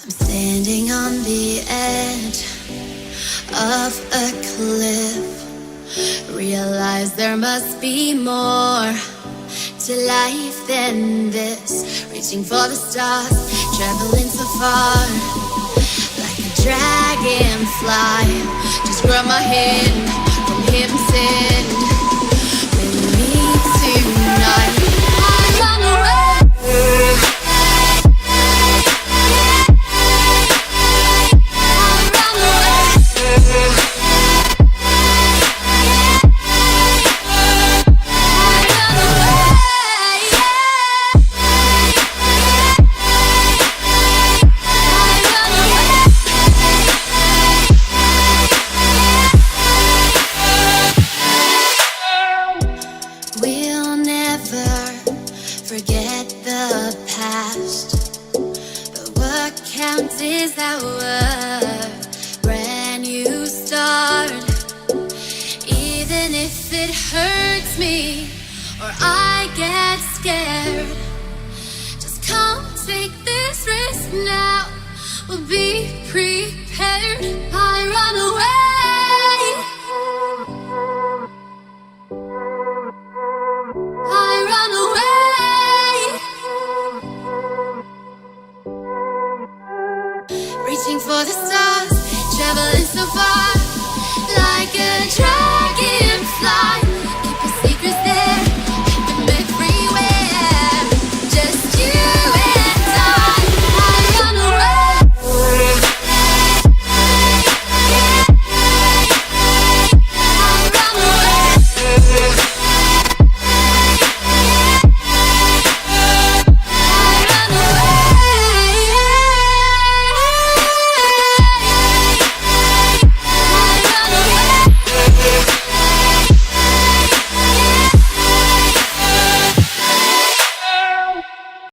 I'm standing on the edge of a cliff. Realize there must be more to life than this. Reaching for the stars, traveling so far, like a dragonfly. Just grab my hand from him, send with me tonight. I run away. Is our brand new start. Even if it hurts me or I get scared, just come take this risk now. We'll be prepared. I run away. I run away. Reaching for the stars, traveling so far.